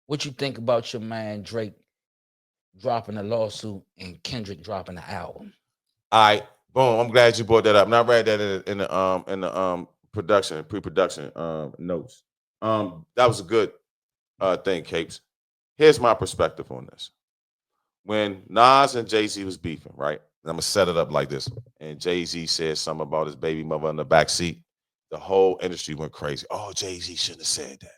What you think about your man Drake dropping a lawsuit and Kendrick dropping the album? All right, boom. I'm glad you brought that up. And I read that in the production pre-production notes. That was a good thing, Capes. Here's my perspective on this. When Nas and Jay-Z was beefing, right? And I'm gonna set it up like this. And Jay-Z said something about his baby mother in the back seat. The whole industry went crazy. Oh, Jay-Z shouldn't have said that.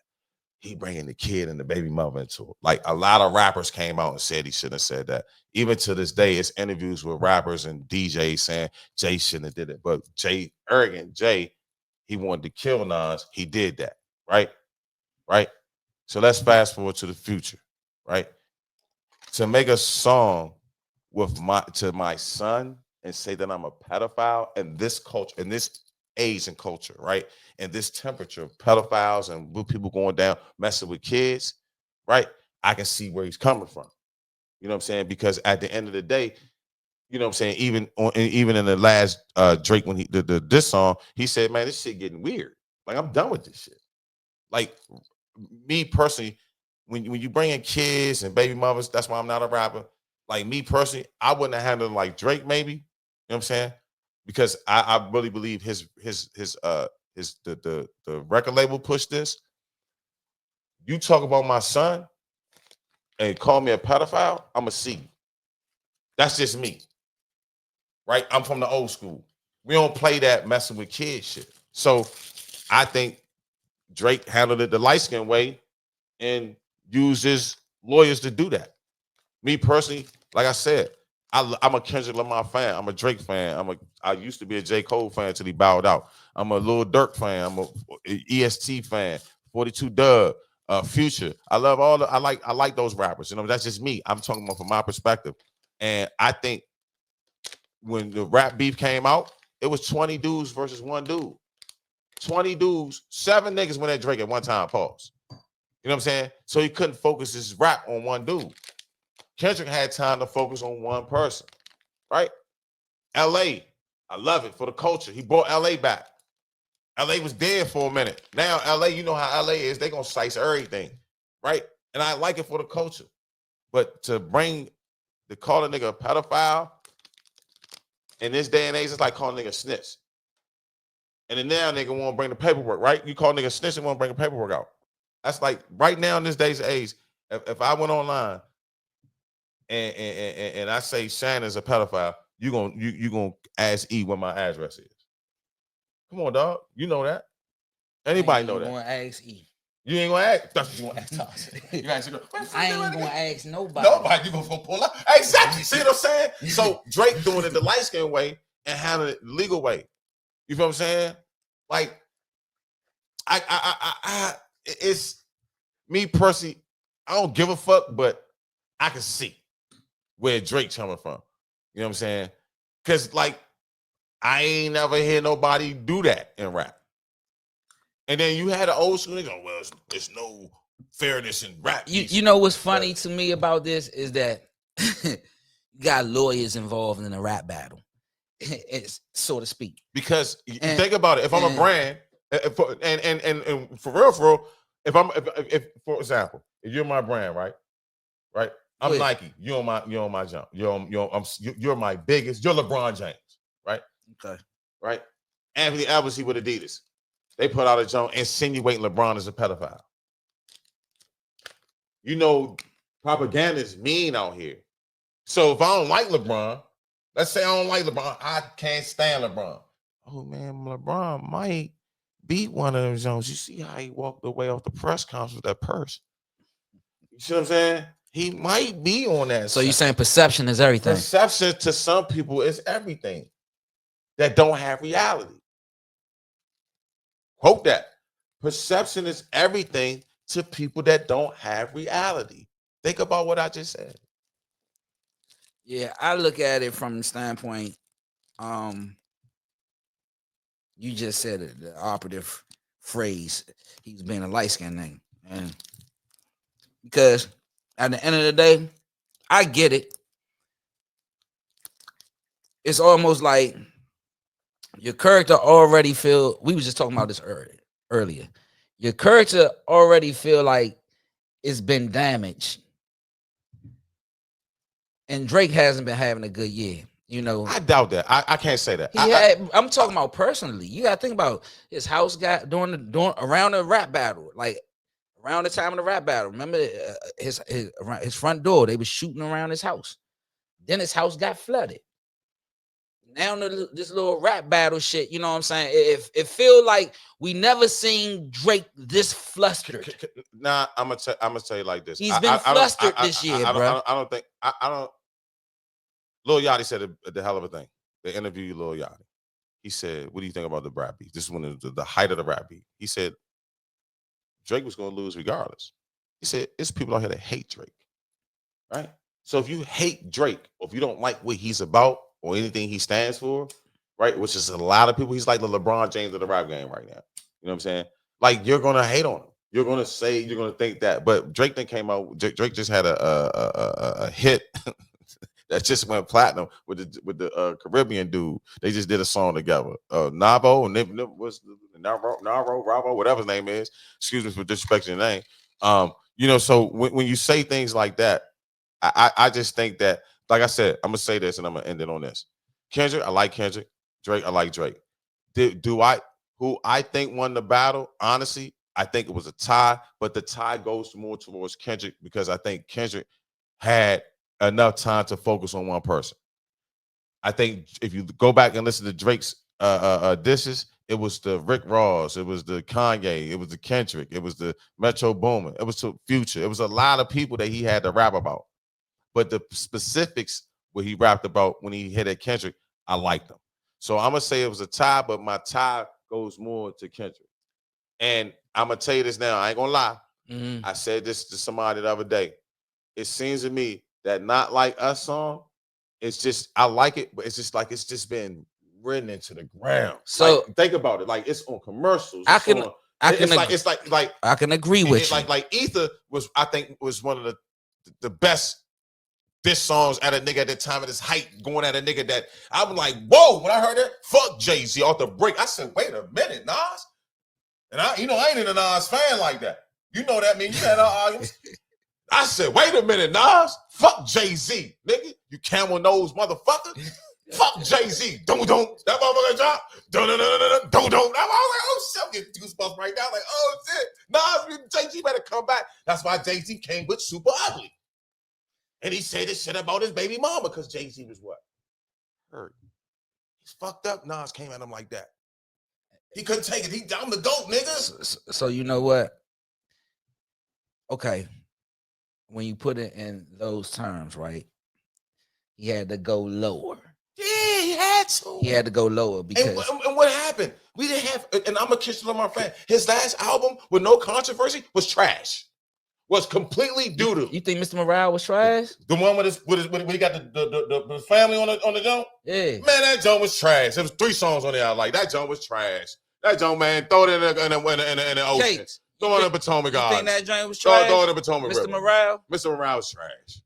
He bringing the kid and the baby mother into it. Like a lot of rappers came out and said he shouldn't have said that. Even to this day, it's interviews with rappers and DJs saying Jay shouldn't have did it. But Jay, arrogant Jay, he wanted to kill Nas. He did that, right? Right. So let's fast forward to the future, right? To make a song with my son and say that I'm a pedophile in this culture, in this age and culture, right? And this temperature of pedophiles and people going down messing with kids, right? I can see where he's coming from. You know what I'm saying? Because at the end of the day, you know what I'm saying, even in the last Drake when he did this song, he said, man, this shit getting weird. Like I'm done with this shit. Like me personally, when you bring in kids and baby mothers, that's why I'm not a rapper. Like me personally, I wouldn't have handled it like Drake, maybe. You know what I'm saying? Because I really believe the record label pushed this. You talk about my son and call me a pedophile, I'm a C. That's just me. Right? I'm from the old school. We don't play that messing with kids shit. So I think Drake handled it the light skin way and uses lawyers to do that. Me personally, like I said, I'm a Kendrick Lamar fan. I'm a Drake fan. I used to be a J. Cole fan until he bowed out. I'm a Lil Durk fan. I'm a EST fan. 42 Dub, Future. I like those rappers. You know, that's just me. I'm talking about from my perspective. And I think when the rap beef came out, it was 20 dudes versus one dude. 20 dudes, 7 niggas went at Drake at one time. Pause. You know what I'm saying? So he couldn't focus his rap on one dude. Kendrick had time to focus on one person, right? LA, I love it for the culture. He brought LA back. LA was dead for a minute. Now LA, you know how LA is, they gonna slice everything, right? And I like it for the culture. But to call a nigga a pedophile in this day and age, it's like calling a nigga a snitch. And then now nigga won't bring the paperwork, right? You call a nigga a snitch and won't bring the paperwork out. That's like right now in this day's age, if I went online and I say Shannon's a pedophile, you gonna ask E what my address is. Come on, dog. You know that. Anybody know that? Gonna ask E. You ain't gonna ask. That's what you gonna ask. I ain't gonna ask nobody. Nobody you gonna pull up. Exactly. See what I'm saying? So Drake doing it the light skin way and handling it the legal way. You feel what I'm saying? Like, it's me personally. I don't give a fuck, but I can see where Drake's coming from. You know what I'm saying? Because like I ain't never hear nobody do that in rap. And then you had an old school nigga, well, there's no fairness in rap. You know what's funny to me about this is that you got lawyers involved in a rap battle, it's so to speak. Because you think about it, if I'm a brand, and for real, if for example, if you're my brand, right, I'm Nike, you're on my jump, you're my biggest, you're LeBron James, right? Okay, right. Anthony Edwards, he with Adidas. They put out a jump insinuating LeBron is a pedophile. You know, propaganda is mean out here. So if I don't like LeBron, let's say I don't like LeBron, I can't stand LeBron. Oh man, LeBron might beat one of them Jones. You see how he walked away off the press conference with that purse. You see what I'm saying? He might be on that. So you're saying perception is everything? Perception to some people is everything that don't have reality. Quote that. Perception is everything to people that don't have reality. Think about what I just said. Yeah, I look at it from the standpoint, you just said it, the operative phrase, he's being a light-skinned nigga. And because at the end of the day, I get it. It's almost like your character already feel, we was just talking about this earlier. Your character already feel like it's been damaged, and Drake hasn't been having a good year. You know, I doubt that. I can't say that. he had. I'm talking about personally. You got to think about his house got during around the rap battle, like around the time of the rap battle. Remember his front door? They was shooting around his house. Then his house got flooded. Now this little rap battle shit, you know what I'm saying? It feel like we never seen Drake this flustered. Nah, I'm gonna tell you like this. He's been flustered this year, bro. I don't think I don't. Lil Yachty said the hell of a thing. They interviewed Lil Yachty. He said, "What do you think about the rap beat?" This is when it was the height of the rap beat. He said Drake was going to lose regardless. He said it's people out here that hate Drake, right? So if you hate Drake, or if you don't like what he's about or anything he stands for, right, which is a lot of people, he's like the LeBron James of the rap game right now. You know what I'm saying? Like you're gonna hate on him. You're gonna say you're gonna think that, but Drake then came out. Drake just had a hit that just went platinum with the Caribbean dude. They just did a song together. Navo and what's Naro, Bravo, whatever his name is. Excuse me for disrespecting your name. You know, so when you say things like that, I just think that, like I said, I'm gonna say this and I'm gonna end it on this. Kendrick, I like Kendrick. Drake, I like Drake. Do I who I think won the battle? Honestly, I think it was a tie, but the tie goes more towards Kendrick because I think Kendrick had enough time to focus on one person. I think if you go back and listen to Drake's dishes, it was the Rick Ross, it was the Kanye, it was the Kendrick, it was the Metro Boomin, it was the Future. It was a lot of people that he had to rap about. But the specifics what he rapped about when he hit at Kendrick, I liked them. So I'm gonna say it was a tie, but my tie goes more to Kendrick. And I'm gonna tell you this now. I ain't gonna lie. Mhm. I said this to somebody the other day. It seems to me that Not Like Us song, it's just I like it, but it's just like it's just been written into the ground. So like think about it. Like it's on commercials. I It's can on. I can It's like I can agree with you. like Ether was I think was one of the best diss songs at a nigga at the time of his height, going at a nigga that I'm like, whoa, when I heard that, fuck Jay-Z off the break. I said, wait a minute, Nas. And I ain't even a Nas fan like that. You know that, man. You had our arguments. I said, wait a minute, Nas. Fuck Jay-Z, nigga. You camel nose motherfucker. Fuck Jay-Z. Don't. That motherfucker drop. Don't. I'm like, oh shit, I'm getting goosebumps right now. Like, oh shit. Nas, Jay-Z better come back. That's why Jay-Z came with Super Ugly. And he said this shit about his baby mama because Jay-Z was what? Hurt. He's fucked up. Nas came at him like that. He couldn't take it. I'm the GOAT, nigga. So you know what? Okay. When you put it in those terms, right? He had to go lower. Yeah, he had to. He had to go lower because and what happened? We didn't have, and I'm a Kiss Lamar fan. His last album with no controversy was trash. Was completely doo doo. You think Mr. Morale was trash? The one with his when he got the family on the jump? Yeah. Man, that jump was trash. There was 3 songs on there I like. That jump was trash. That jump, man, throw it in the ocean. Kate, Throw it in the Potomac you think Gardens. that joint was trash? Throw it in the Potomac Mr. River. Morale? Mr. Morale was trash.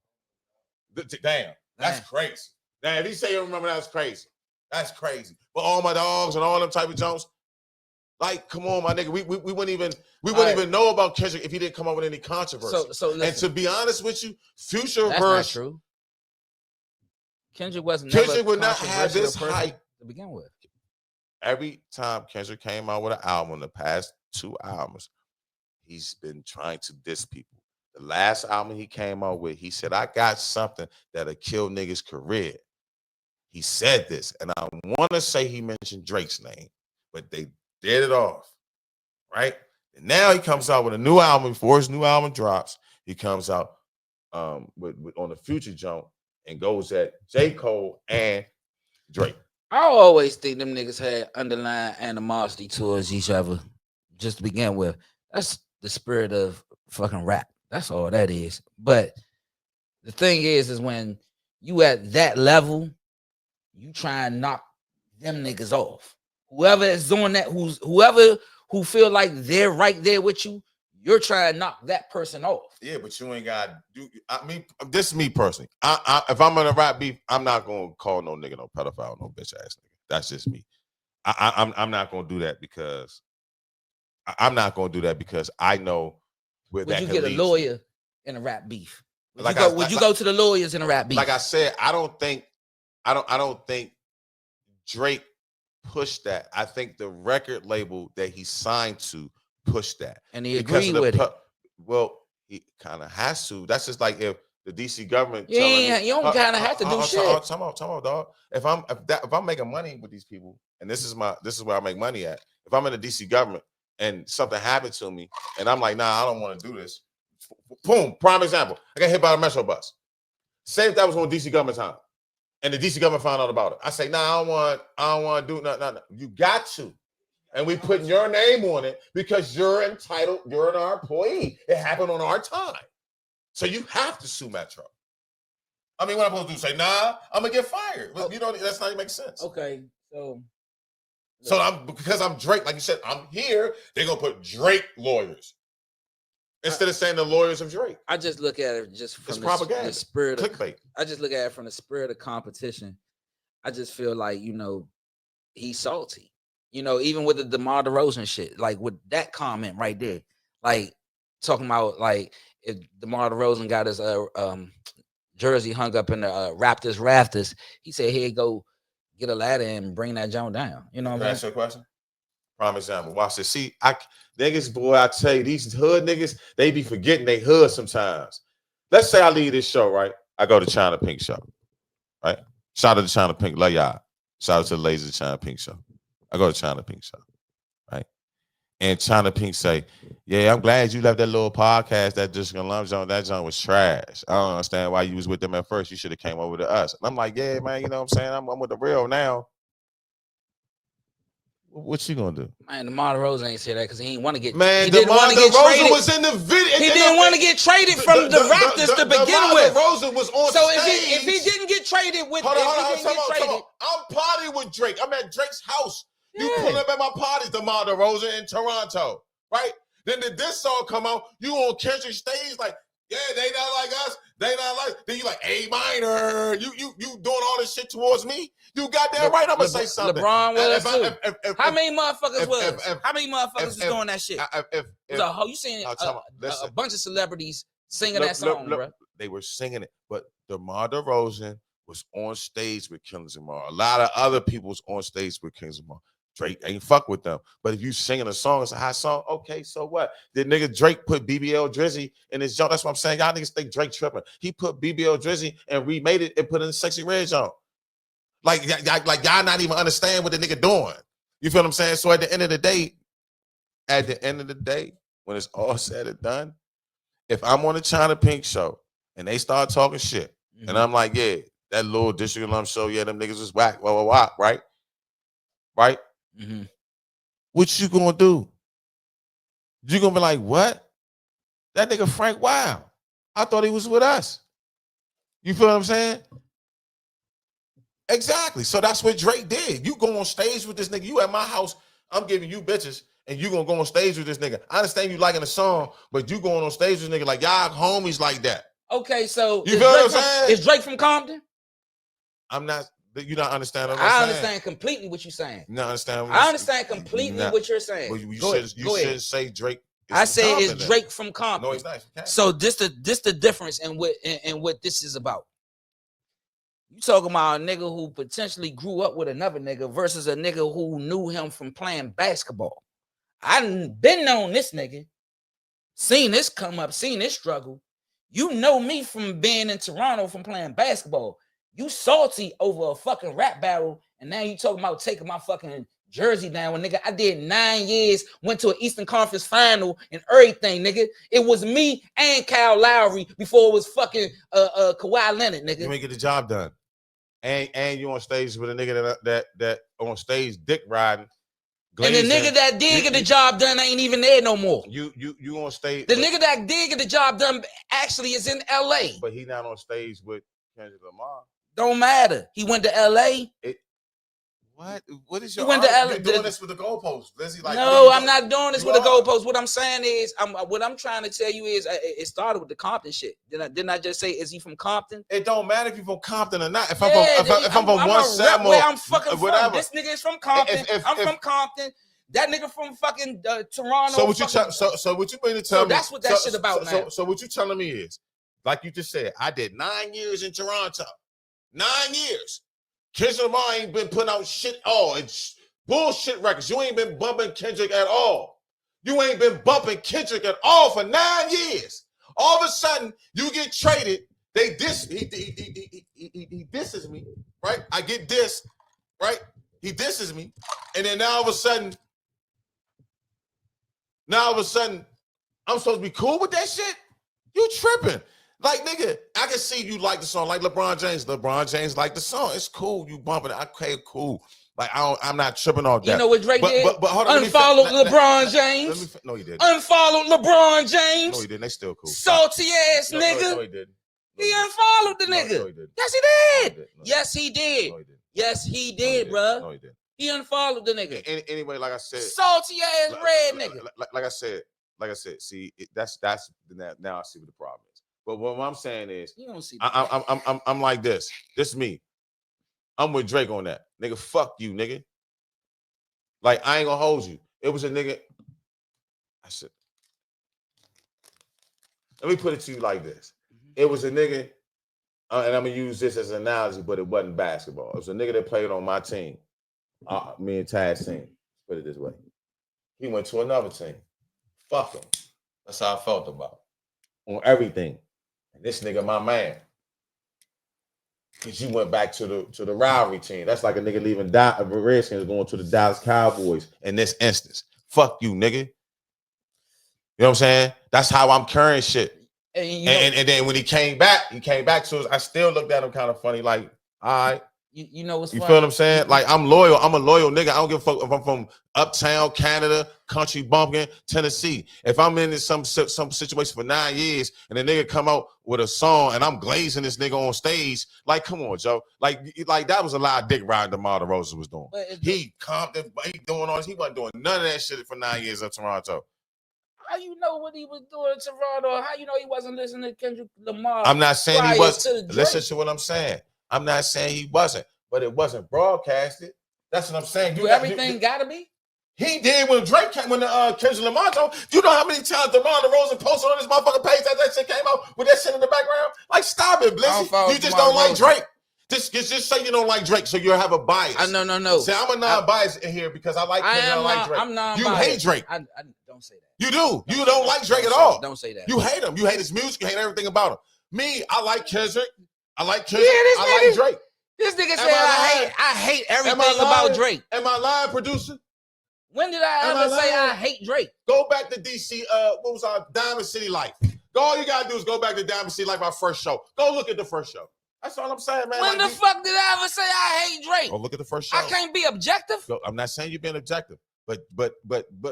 Damn, that's crazy. Now, if you say you remember, that's crazy. That's crazy. But all my dogs and all them type of jumps, like, come on, my nigga. We wouldn't even know about Kendrick if he didn't come up with any controversy. So listen, and to be honest with you, Future that's verse not true. Kendrick wasn't. Kendrick would not have this hype to begin with. Every time Kendrick came out with an album, the past 2 albums, he's been trying to diss people. The last album he came out with, he said, I got something that'll kill niggas' career. He said this, and I want to say he mentioned Drake's name, but they did it off, right? And now he comes out with a new album. Before his new album drops, he comes out with on the Future jump and goes at J. Cole and Drake. I always think them niggas had underlying animosity towards each other, just to begin with. That's the spirit of fucking rap. That's all that is. But the thing is when you at that level, you try and knock them niggas off. Whoever is doing that, whoever who feel like they're right there with you, you're trying to knock that person off. Yeah, but you ain't got to do. I mean, this is me personally. If I'm gonna rap beef, I'm not gonna call no nigga no pedophile, no bitch ass nigga. That's just me. I'm not gonna do that because I'm not gonna do that because I know where would that you could get a lead to. lawyer in a rap beef? Would Like you go? Would you go to the lawyers in a rap beef? Like I said, I don't think Drake pushed that. I think the record label that he signed to pushed that, and he agreed with it. Well, he kind of has to. That's just like if the DC government you don't kind of have to do shit. Time out, dog. If I'm making money with these people, and this is where I make money at. If I'm in the DC government and something happened to me, and I'm like, nah, I don't want to do this. Boom. Prime example. I got hit by a metro bus. Say if that was on DC government time, and the DC government found out about it. I say, nah, I don't want to do nothing. You got to. And we putting your name on it because you're entitled, you're an employee. It happened on our time. So you have to sue Metro. I mean, what I'm supposed to do? Say, nah, I'm gonna get fired. You know, that's not even make sense. Okay, because I'm Drake, like you said, I'm here, they're gonna put Drake lawyers. Instead of saying the lawyers of Drake. I just look at it just from the spirit of clickbait. I just look at it from the spirit of competition. I just feel like, he's salty. Even with the DeMar DeRozan shit, like with that comment right there, like talking about like if DeMar DeRozan got his jersey hung up in the Raptors rafters, he said, "Here, go get a ladder and bring that joint down." You know what I'm saying? Ask you a question. Prime example. Watch this. See, niggas, boy, I tell you, these hood niggas, they be forgetting they hood sometimes. Let's say I leave this show, right? I go to China Pink show, right? Shout out to China Pink, love y'all. Shout out to the ladies of China Pink show. I go to China Pink show, right? And China Pink say, yeah, I'm glad you left that little podcast that just Alum Zone. That joint was trash. I don't understand why you was with them at first. You should have came over to us. And I'm like, yeah, man, you know what I'm saying? I'm with the real now. What you gonna do? Man, DeMar DeRozan ain't say that because he didn't want to get. Man, DeMar DeRozan was in the video. He didn't want to get traded from the Raptors to begin with. DeMar DeRozan was on stage. If he didn't get traded with, hold on. I'm partying with Drake. I'm at Drake's house. Yeah. You pulling up at my parties, DeMar DeRozan in Toronto, right? Then did this song come out? You on Kendrick stage like, yeah, they not like us. They not like. Then you like A minor. You doing all this shit towards me? You got that right. I'm gonna say something. LeBron was too. How many motherfuckers was? How many motherfuckers was doing that shit? You seen a bunch of celebrities singing that song, bro? They were singing it, but DeMar DeRozan was on stage with Kendrick Lamar. A lot of other people was on stage with Kendrick Lamar. Drake ain't fuck with them. But if you singing a song, it's a hot song. Okay, so what? Did nigga Drake put BBL Drizzy in his junk? That's what I'm saying. Y'all niggas think Drake tripping. He put BBL Drizzy and remade it and put it in Sexy Red junk. Like y'all not even understand what the nigga doing. You feel what I'm saying? So at the end of the day, when it's all said and done, if I'm on the China Pink show and they start talking shit, and I'm like, yeah, that little District Alum show, yeah, them niggas was whack, right? Right? Mm-hmm. What you gonna do? You gonna be like, what? That nigga Frank Wild. I thought he was with us. You feel what I'm saying? Exactly. So that's what Drake did. You go on stage with this nigga. You at my house. I'm giving you bitches, and you gonna go on stage with this nigga. I understand you liking the song, but you going on stage with this nigga like y'all homies like that. Okay, so you feel what I'm saying? Is Drake from Compton? I'm not. You don't understand what I'm saying. I understand completely what you're saying. You don't understand. I understand completely what you're saying. Well, you shouldn't say Drake. I say it's Drake from Compton. No, he's not. So this the difference in what this is about. You talking about a nigga who potentially grew up with another nigga versus a nigga who knew him from playing basketball. I been on this nigga, seen this come up, seen this struggle. You know me from being in Toronto from playing basketball. You salty over a fucking rap battle, and now you talking about taking my fucking jersey down. When nigga, I did 9 years, went to an Eastern Conference final and everything, nigga. It was me and Kyle Lowry before it was fucking Kawhi Leonard, nigga. You ain't get the job done. And you on stage with a nigga that on stage dick riding. And the nigga that did get the job done ain't even there no more. You on stage. The nigga that did get the job done actually is in LA. But he not on stage with Kendrick Lamar. Don't matter. He went to LA. What is your? He went to LA. You're doing this with the goalposts, Lizzie. Like, no, I'm not doing this with the goalposts. What I'm saying is, what I'm trying to tell you is, it started with the Compton shit. Didn't I just say, is he from Compton? It don't matter if you're from Compton or not. If I'm from one Samuel, where I'm fucking whatever. From. This nigga is from Compton. I'm from Compton. That nigga from fucking Toronto. So what you so what you mean to tell So me? that's what that shit about now. So what you telling me is, like you just said, I did 9 years in Toronto. 9 years. Kendrick Lamar ain't been putting out shit all. It's bullshit records. You ain't been bumping Kendrick at all. You ain't been bumping Kendrick at all for 9 years. All of a sudden, you get traded. He disses me, right? I get dissed, right? He disses me. And then now all of a sudden, I'm supposed to be cool with that shit? You tripping. Like, nigga, I can see you like the song, like LeBron James. LeBron James like the song. It's cool. You bumping it. Okay, cool. Like, I'm not tripping off that. You know what Drake did? But hold on, unfollowed LeBron James. No, he didn't. Unfollowed LeBron James. No, he didn't. They still cool. Salty ass nigga. No, he didn't. He unfollowed the nigga. No, he didn't. Yes, he did. Yes, he did. No, he didn't. Yes, he did, bruh. No, he didn't. He unfollowed the nigga. Anyway, like I said, salty ass red nigga. Like I said, see, that's now I see what the problem is. But what I'm saying is, you don't see. I'm like this. This is me. I'm with Drake on that. Nigga, fuck you, nigga. Like, I ain't gonna hold you. It was a nigga. I said, let me put it to you like this. It was a nigga, and I'm gonna use this as an analogy, but it wasn't basketball. It was a nigga that played on my team, me and Tad's team. Put it this way. He went to another team. Fuck him. That's how I felt about it. On everything. And this nigga, my man. Because you went back to the rivalry team. That's like a nigga leaving Redskins going to the Dallas Cowboys in this instance. Fuck you, nigga. You know what I'm saying? That's how I'm carrying shit. And then when he came back to us. I still looked at him kind of funny, like, all right. You know what's you funny? Feel what I'm saying? Like, I'm loyal. I'm a loyal nigga. I don't give a fuck if I'm from uptown Canada, country bumpkin, Tennessee. If I'm in some situation for 9 years and a nigga come out with a song and I'm glazing this nigga on stage, like, come on, Joe. Like that was a lot of dick riding DeMar DeRozan was doing. He doing all this. He wasn't doing none of that shit for 9 years in Toronto. How you know what he was doing in Toronto? How you know he wasn't listening to Kendrick Lamar? I'm not saying he was. Listen to what I'm saying. I'm not saying he wasn't, but it wasn't broadcasted. That's what I'm saying. Everything gotta be. He did when Drake came, when Kendrick Lamar told. You know how many times DeMar DeRozan posted on his motherfucking page that shit came out with that shit in the background? Like, stop it, Blizzy. You just don't like Drake. Just say you don't like Drake, so you'll have a bias. No. Say I'm a non-biased in here because I like Kendrick. I like Drake. I'm non-biased. You hate Drake. I don't say that. You do. You don't like Drake at all. Don't say that. You hate him. You hate his music. You hate everything about him. Me, I like Kendrick. I like Kendrick. Yeah, I like Drake. This nigga said I hate everything about Drake. Am I lying, producer? When did I ever say I hate Drake? Go back to DC. What was our Diamond City Life? All you gotta do is go back to Diamond City Life, our first show. Go look at the first show. That's all I'm saying, man. When the fuck did I ever say I hate Drake? Go look at the first show. I can't be objective. I'm not saying you're being objective, but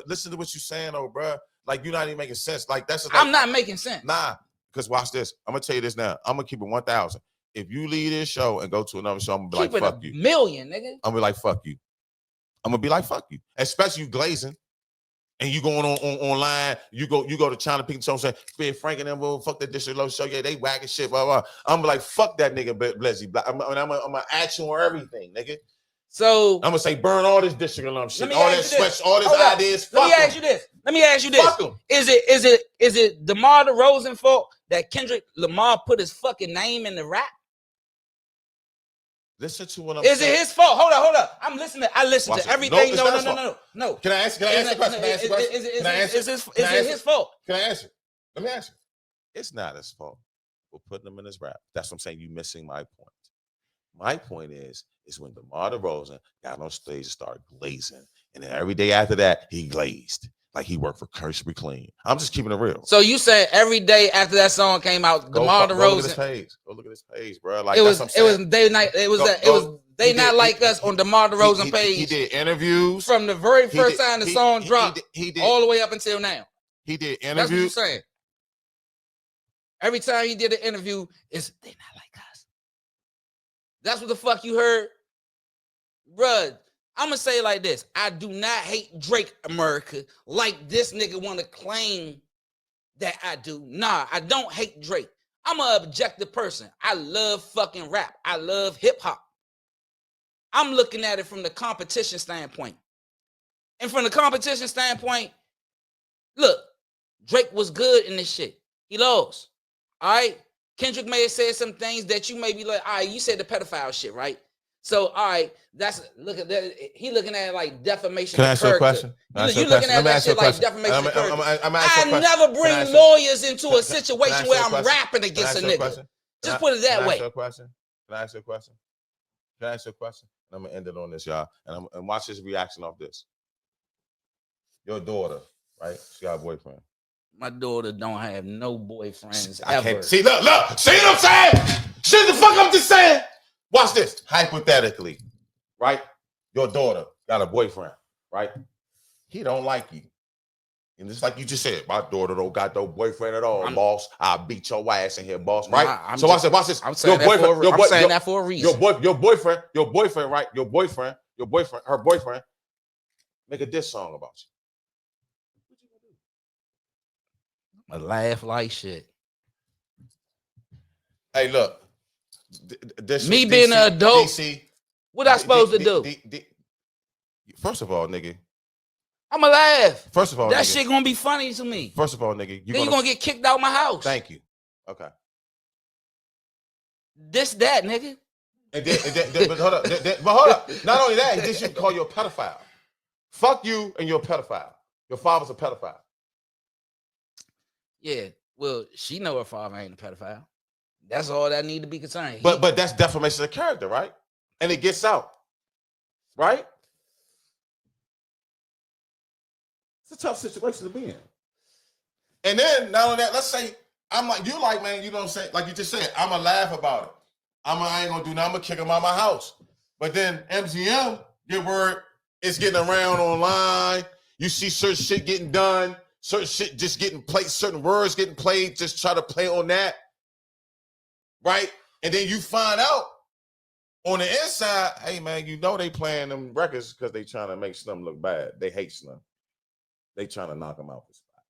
listen to what you're saying, oh, bro. Like, you're not even making sense. Like, that's just like, I'm not making sense. Nah, because watch this. I'm gonna tell you this now. I'm gonna keep it 1,000. If you leave this show and go to another show, I'm gonna be like, fuck you. $1,000,000, nigga. I'm gonna be like, fuck you. I'm gonna be like, fuck you. Especially you glazing. And you going online, you go to China Pink Show and say, Ben Frank and them, well, fuck that District Low show. Yeah, they whacking shit, blah, blah. I'm like, fuck that nigga, Blizzy. I'm gonna act you on everything, nigga. So I'm gonna say, burn all this District Alum shit, all that sweat, all this ideas. Let me ask you this. Fuck him. Is it DeMar DeRozan fault that Kendrick Lamar put his fucking name in the rap? Listen to what I'm saying. Is it his fault? Hold up. I'm listening. I listen to everything. No. Can I answer the question? Is it his fault? Can I answer? Let me answer. It's not his fault. We're putting him in his rap. That's what I'm saying. You're missing my point. My point is when DeMar DeRozan got on stage and started glazing, and then every day after that, he glazed. Like he worked for Crispy Clean. I'm just keeping it real. So you said every day after that song came out, DeMar DeRozan. Go look at his page, bro. Like they not like us on DeMar DeRozan page. He did interviews from the very first time the song dropped. He did all the way up until now. He did interviews. That's what you're saying. Every time he did an interview, they not like us. That's what the fuck you heard, bruh. I'm gonna say it like this. I do not hate Drake, America, like this nigga want to claim that I do. Nah, I don't hate Drake. I'm an objective person. I love fucking rap. I love hip hop. I'm looking at it from the competition standpoint. And from the competition standpoint, look, Drake was good in this shit. He lost. All right. Kendrick may have said some things that you may be like, all right, you said the pedophile shit, right? So, all right, look at that. He looking at it like defamation Can I of ask you a character. question? You looking at that shit like defamation of character. I never bring lawyers into a situation where I'm rapping against a nigga. Just put it that way. Can I ask you a question? Can I ask you a question? And I'm gonna end it on this, y'all. And watch his reaction off this. Your daughter, right? She got a boyfriend. My daughter don't have no boyfriends I ever. can't see. Look. See what I'm saying? Shit, the fuck I'm just saying. Watch this. Hypothetically, right? Your daughter got a boyfriend, right? He don't like you. And just like you just said, my daughter don't got no boyfriend at all, boss. I'll beat your ass in here, boss. Right? Watch this. I'm saying that for a reason. Your boyfriend, right? Your boyfriend, her boyfriend, make a diss song about you. I laugh like shit. Hey, look. Me being an adult, DC, what I supposed to do? First of all, nigga, I'ma laugh. First of all, that nigga, shit gonna be funny to me. First of all, nigga, you're gonna get kicked out my house. Thank you. Okay. This, that, nigga. But hold up. Not only that, this should call you a pedophile. Fuck you and you're a pedophile. Your father's a pedophile. Yeah, well, she know her father ain't a pedophile. That's all that need to be concerned. But that's defamation of character, right? And it gets out, right? It's a tough situation to be in. And then not only that, let's say I'm like you, like man, you know what I'm saying? Like you just said, I'ma laugh about it. I ain't gonna do nothing. I'm gonna kick him out of my house. But then MGM get word it's getting around online. You see certain shit getting done. Certain shit just getting played, certain words getting played, just try to play on that. Right? And then you find out on the inside, hey man, you know they playing them records because they trying to make Slim look bad. They hate Slim. They trying to knock him out the spot.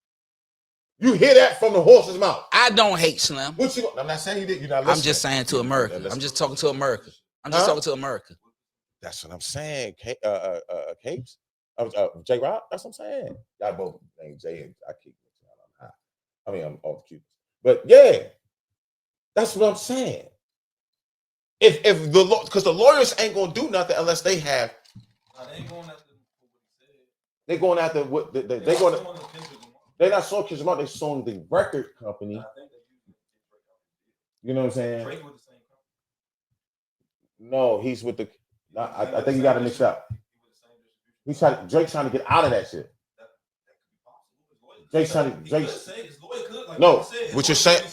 You hear that from the horse's mouth. I don't hate Slim. I'm not saying you did. You're not listening. I'm just saying to America. I'm just talking to America. Talking to America. That's what I'm saying. Capes. J Rock, that's what I'm saying. Y'all both named Jay and I keep high. I mean, I'm off cute. But yeah, that's what I'm saying. If the law, because the lawyers ain't gonna do nothing unless they have. They ain't going after what he said. They're going after what they're going to. They're not suing Kendrick Lamar. They're suing the record company. You know what I'm saying? Drake with the same company. No, he's with the. I think you got to mix up. Drake's trying to get out of that shit. Drake's trying to. No, what you're saying.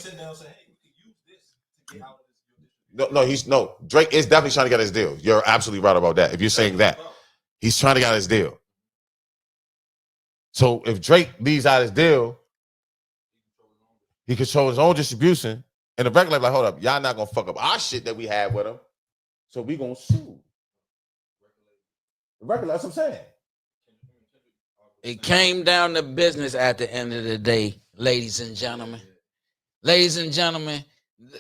No. Drake is definitely trying to get his deal. You're absolutely right about that. If you're saying that, he's trying to get his deal. So if Drake leaves out his deal, he controls his own distribution. And the record label like, hold up, y'all not gonna fuck up our shit that we have with him. So we gonna sue. The record, that's what I'm saying. It came down to business at the end of the day, ladies and gentlemen. Ladies and gentlemen,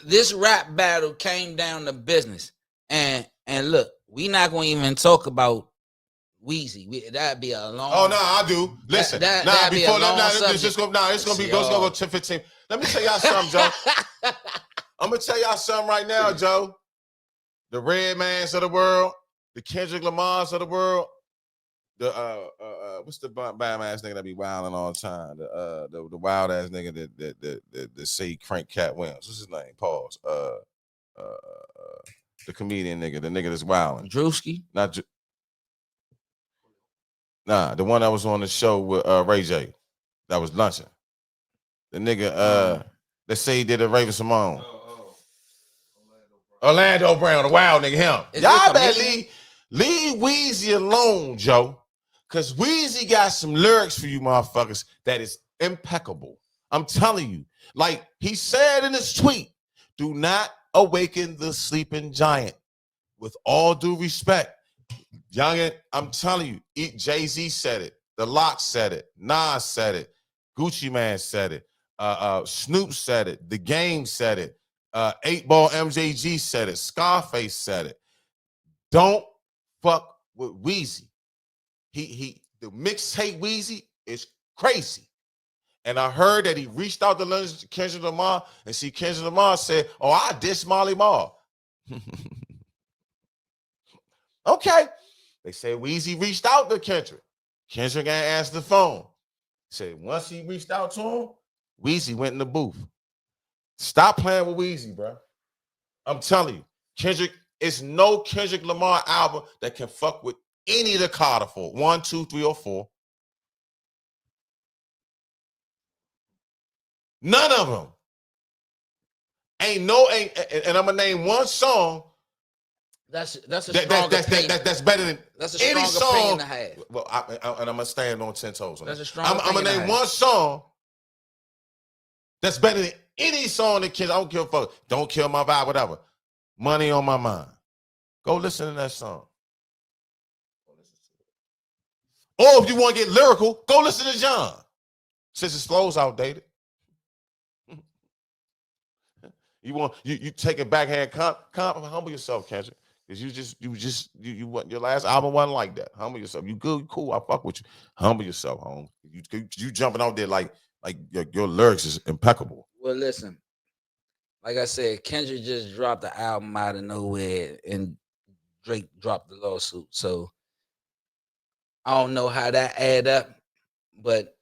this rap battle came down to business. And look, we not gonna even talk about Weezy. That'd be a long. Oh no, I do. Listen, it's gonna go 10, 15. Let me tell y'all something, Joe. I'm gonna tell y'all something right now, Joe. The Redmans of the world, the Kendrick Lamars of the world, the what's the bad ass nigga that be wilding all the time? The wild ass nigga that say Crank Cat Williams. What's his name? Pause. The comedian nigga, the nigga that's wilding. Drewski? Nah, the one that was on the show with Ray J, that was lunching. The nigga that say he did a Raven Simone. Orlando Brown, the wild nigga, him. Y'all better leave Weezy alone, Joe. Cause Weezy got some lyrics for you motherfuckers that is impeccable. I'm telling you. Like he said in his tweet, do not awaken the sleeping giant. With all due respect. Youngin, I'm telling you, Jay-Z said it. The Lock said it. Nas said it. Gucci Man said it. Snoop said it. The Game said it. 8-Ball MJG said it. Scarface said it. Don't fuck with Weezy. the mixtape Weezy is crazy. And I heard that he reached out to Kendrick Lamar, and see Kendrick Lamar said, "Oh, I diss Molly Marl." Okay. They say Weezy reached out to Kendrick. Kendrick ain't answered the phone. Said once he reached out to him, Weezy went in the booth. Stop playing with Weezy, bro. I'm telling you, Kendrick, it's no Kendrick Lamar album that can fuck with any of the Carter Four. 1, 2, 3, or 4. None of them. And I'm gonna name one song That's a strong opinion. that's better than That's a any strong opinion song. to have. Well, and I'm gonna stand on 10 toes. On That's that. a strong I'm gonna opinion to name have. one song that's better than any song that Kendrick. I don't give a fuck. Don't kill my vibe, whatever. Money on my mind. Go listen to that song. Or if you want to get lyrical, go listen to John. Since his flow's outdated. You take a backhand humble yourself, Kendrick. Because you want your last album wasn't like that. Humble yourself. You good, you cool. I fuck with you. Humble yourself, home. You jumping out there like your lyrics is impeccable. Well, listen, like I said, Kendrick just dropped the album out of nowhere, and Drake dropped the lawsuit. So I don't know how that add up, but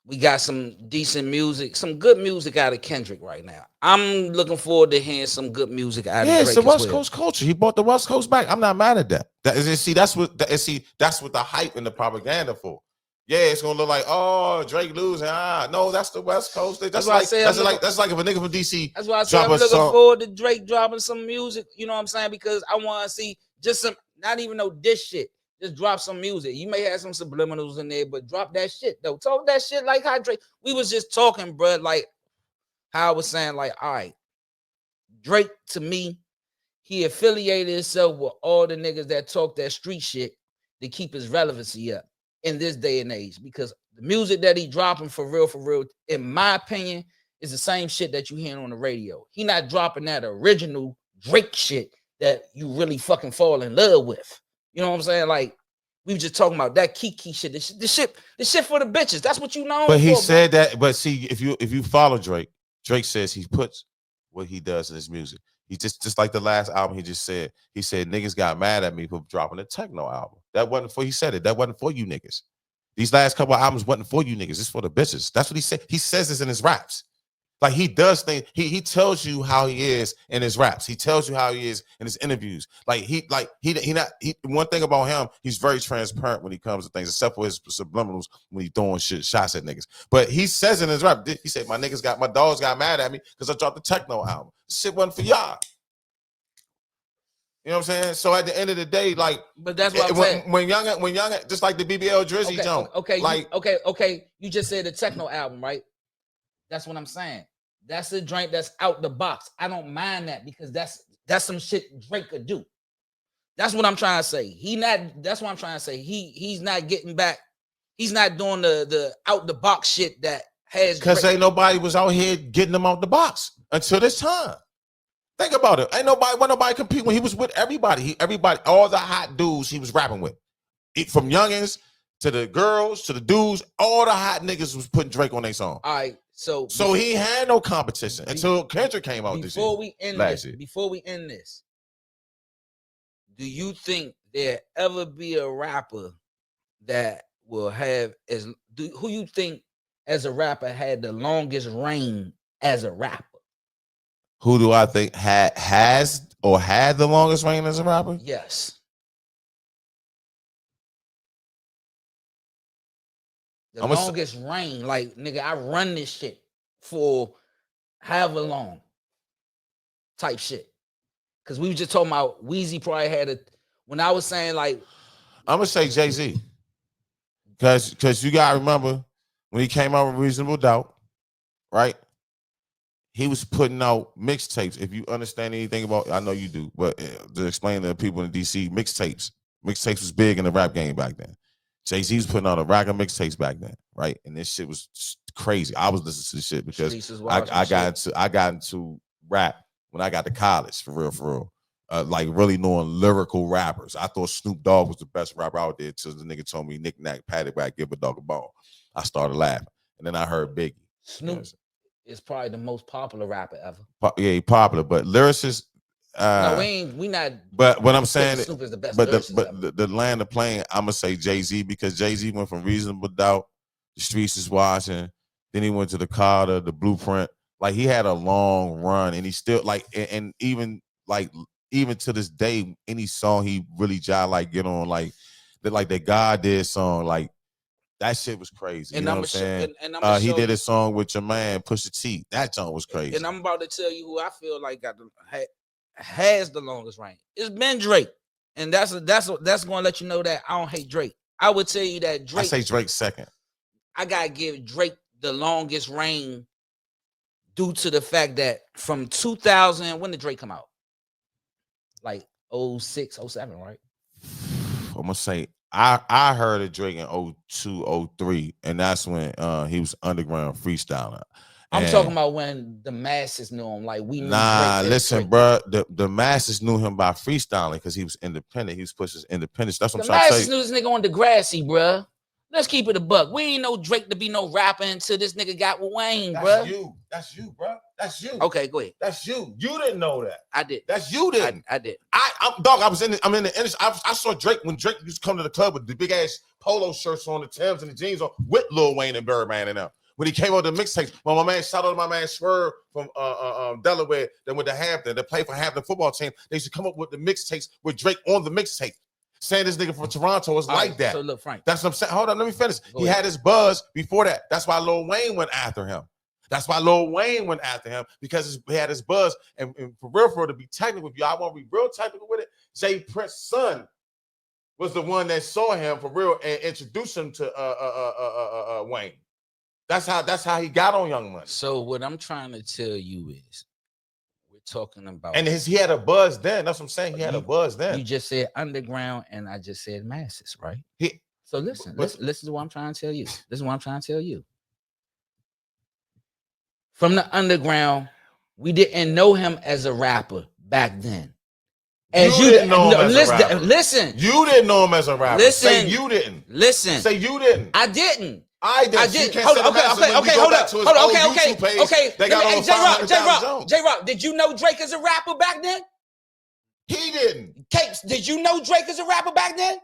we got some decent music, some good music out of Kendrick right now. I'm looking forward to hearing some good music out of Drake. It's the West Coast culture. He brought the West Coast back. I'm not mad at that. That's what the hype and the propaganda for. Yeah, it's gonna look like, oh, Drake losing. No, that's the West Coast. That's like if a nigga from DC. That's why I say I'm looking forward to Drake dropping some music. You know what I'm saying? Because I want to see just some, not even no diss shit. Just drop some music. You may have some subliminals in there, but drop that shit though. Talk that shit like how Drake. We was just talking, bro. Like how I was saying, like, all right, Drake to me, he affiliated himself with all the niggas that talk that street shit to keep his relevancy up in this day and age. Because the music that he dropping for real, in my opinion, is the same shit that you hearing on the radio. He not dropping that original Drake shit that you really fucking fall in love with. You know what I'm saying? Like we were just talking about that Kiki shit. The shit for the bitches. That's what you know. But he said that. But see, if you follow Drake, Drake says he puts what he does in his music. He just like the last album he just said. He said niggas got mad at me for dropping a techno album. That wasn't for. He said it. That wasn't for you niggas. These last couple of albums wasn't for you niggas. It's for the bitches. That's what he said. He says this in his raps. Like he does things. He tells you how he is in his raps. He tells you how he is in his interviews. One thing about him, he's very transparent when he comes to things, except for his subliminals when he's throwing shots at niggas. But he says in his rap, he said, my dogs got mad at me because I dropped the techno album. This shit wasn't for y'all. You know what I'm saying? So at the end of the day, like, but that's what I'm saying. When young, just like the BBL Drizzy joint. Okay. You just said the techno album, right? That's what I'm saying. That's a drink that's out the box. I don't mind that because that's some shit Drake could do. That's what I'm trying to say. That's what I'm trying to say. He's not getting back. He's not doing the out the box shit that has, because ain't nobody was out here getting them out the box until this time. Think about it. Ain't nobody compete when he was with everybody. All the hot dudes he was rapping with, from youngins to the girls to the dudes, all the hot niggas was putting Drake on their song. All right, so he had no competition until Kendrick came out this year. Before we end this, do you think there ever be a rapper that will have who you think as a rapper had the longest reign as a rapper? Who do I think had the longest reign as a rapper? Yes. The longest reign, like, nigga, I run this shit for however long type shit. Because we were just talking about Weezy probably had when I was saying, like, I'm going to say Jay-Z. Because you got to remember when he came out with Reasonable Doubt, right? He was putting out mixtapes. If you understand anything about, I know you do, but to explain to people in DC, mixtapes was big in the rap game back then. Jay-Z was putting out a rack of mixtapes back then, right? And this shit was crazy. I was listening to this shit because I got into rap when I got to college, for real. like really knowing lyrical rappers. I thought Snoop Dogg was the best rapper out there until the nigga told me Nick Nack, Patty Whack, give a dog a bone. I started laughing. And then I heard Biggie. Snoop is probably the most popular rapper ever. Yeah, he popular, but lyricist. No, we not. But what I'm saying, Snoop is the best. but the land of playing, I'm gonna say Jay-Z, because Jay-Z went from Reasonable Doubt, The Streets is Watching, then he went to the Carter, the Blueprint. Like he had a long run, and he still like, and even to this day, any song he really like get on, like that God Did song, like that shit was crazy. And you know what I'm saying? He did a song with your man Pusha T. That song was crazy. And I'm about to tell you who I feel like has the longest reign. It's been Drake, and that's going to let you know that I don't hate Drake. I would tell you that Drake. I say Drake second. I gotta give Drake the longest reign due to the fact that from 2000, when did Drake come out? Like 06, 07, right? I'm gonna say I heard of Drake in 02, 03, and that's when he was underground freestyling. I'm talking about when the masses knew him. Like we knew Drake. Listen, bro. The masses knew him by freestyling because he was independent. He was pushing independence. That's what I'm trying to tell you. The masses knew this nigga on Degrassi, bro. Let's keep it a buck. We ain't know Drake to be no rapper until this nigga got with Wayne, bro. That's you, bro. That's you. Okay, go ahead. That's you. You didn't know that. I did. That's you didn't. I did. I'm in the industry. I saw Drake when Drake used to come to the club with the big ass polo shirts on, the Timbs and the jeans on, with Lil Wayne and Birdman and them. When he came out the mixtapes, when my man, shout out to my man Swerve from Delaware, that went to Hampton, that played for Hampton football team, they used to come up with the mixtapes with Drake on the mixtape. Saying this nigga from Toronto is like that. So look, Frank. That's what I'm saying. Hold on, let me finish. He had his buzz before that. That's why Lil Wayne went after him. Because he had his buzz. And for real, to be technical with you, I want to be real technical with it. Jay Prince's son was the one that saw him for real and introduced him to Wayne. That's how he got on Young Money. So what I'm trying to tell you is, we're talking about, and he had a buzz then. That's what I'm saying. He had a buzz then. You just said underground, and I just said masses, right? So listen to what I'm trying to tell you. This is what I'm trying to tell you. From the underground, we didn't know him as a rapper back then. As you didn't know him as a rapper. Listen. You didn't know him as a rapper. Listen. Say you didn't. Listen. Say you didn't. I didn't. I did. Hold on. J-Rock, did you know Drake is a rapper back then? He didn't. Capes, did you know Drake is a rapper back then?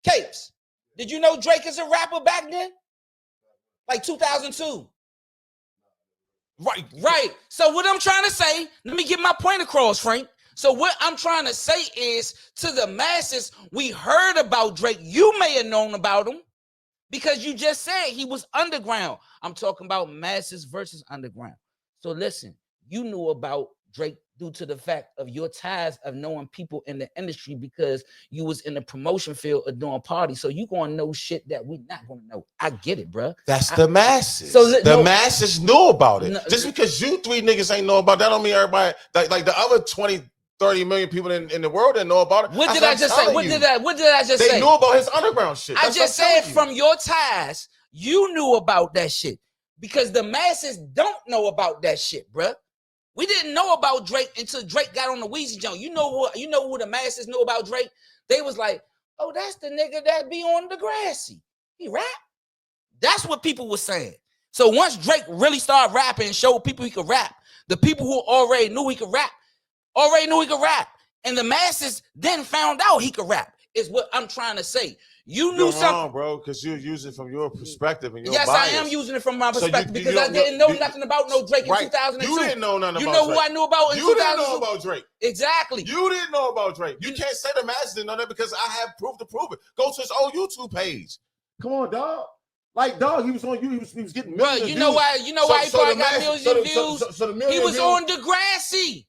Capes, did you know Drake is a rapper back then? Like 2002. Right. So what I'm trying to say, let me get my point across, Frank. So what I'm trying to say is, to the masses, we heard about Drake. You may have known about him because you just said he was underground. I'm talking about masses versus underground. So listen, you knew about Drake due to the fact of your ties of knowing people in the industry, because you was in the promotion field of doing parties. So you gonna know shit that we not gonna know. I get it, bro. That's the masses. So the masses know about it. Just because you three niggas ain't know about that, don't mean everybody, like the other 20, 30 million people in the world didn't know about it. What did I just say? What did I just say? They knew about his underground shit. I just said from your ties, you knew about that shit, because the masses don't know about that shit, bruh. We didn't know about Drake until Drake got on the Weezy joint. You know who the masses knew about Drake? They was like, oh, that's the nigga that be on Degrassi. He rap? That's what people were saying. So once Drake really started rapping and showed people he could rap, the people who already knew he could rap. And the masses then found out he could rap, is what I'm trying to say. You knew something, wrong, bro, because you're using it from your perspective and your bias. I am using it from my perspective, because I didn't know nothing about no Drake in 2002. You didn't know nothing about Drake. You know who I knew about in 2002? You didn't know about Drake. Exactly. You didn't know about Drake. You can't say the masses didn't know that, because I have proof to prove it. Go to his old YouTube page. Come on, dog. Like, dog, he was on you. He was getting millions of views. You know why he probably got millions of views? He was on Degrassi.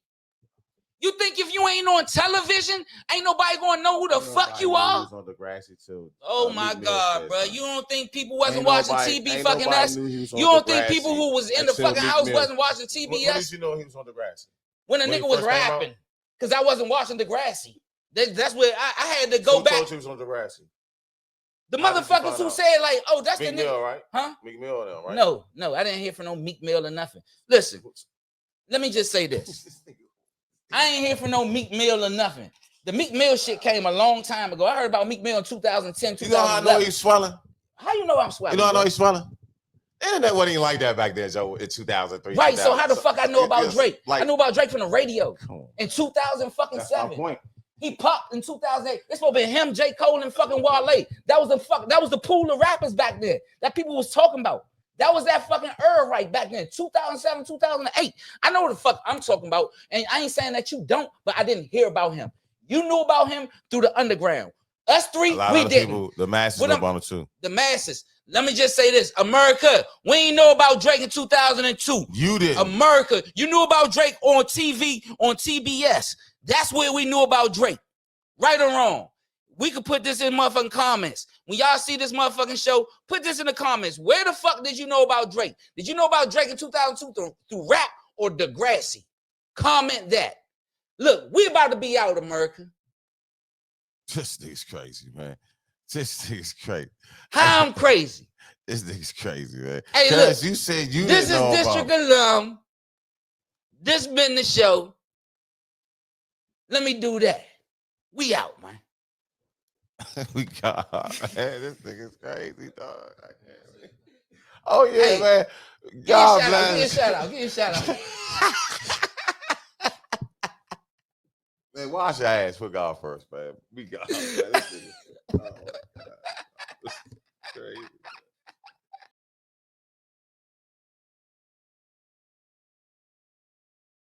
You think if you ain't on television, ain't nobody gonna know who the fuck you are? On Degrassi too. Oh my God, bro! You don't think people wasn't watching TV fucking us? You don't think people who was in the fucking house wasn't watching TBS? When did you know he was on Degrassi? When a nigga was rapping, because I wasn't watching Degrassi. That's where I had to go back. Who told you he was on Degrassi? The motherfuckers who said like, "Oh, that's the nigga," right? Huh? Meek Mill, now, right? No, I didn't hear from no Meek Mill or nothing. Listen, let me just say this. I ain't here for no Meek Mill or nothing. The Meek Mill shit came a long time ago. I heard about Meek Mill in 2010, You know how I know he's swelling? How you know I'm swelling? You know how I know bro? he's swelling? Internet wasn't even like that back then, Joe, in 2003. Right, so how the 2000. fuck I know about It's Drake? like- I knew about Drake from the radio Come on. in 2007. That's my point. He popped in 2008. It's supposed to be him, J. Cole, and fucking Wale. That was the pool of rappers back then that people was talking about. That was that fucking era right back then, 2007, 2008. I know what the fuck I'm talking about, and I ain't saying that you don't, but I didn't hear about him. You knew about him through the underground. Us three, A lot we of didn't. people, the masses What know I'm- about him too. The masses. Let me just say this. America, we ain't know about Drake in 2002. You didn't. America, you knew about Drake on TV, on TBS. That's where we knew about Drake. Right or wrong. We could put this in motherfucking comments. When y'all see this motherfucking show, put this in the comments. Where the fuck did you know about Drake? Did you know about Drake in 2002 through rap or Degrassi? Comment that. Look, we about to be out, America. This nigga's crazy, man. This nigga's crazy. How I'm crazy. This nigga's crazy, man. Hey, Because look, you said you this didn't know is about District Alum. This been the show. Let me do that. We out, man. we got man, this nigga's crazy, dog. I can't see. Oh yeah, Hey, man. Give God you a bless. shout out. Give you a shout out. Man, wash your ass. Put God first, man. We got man. This nigga-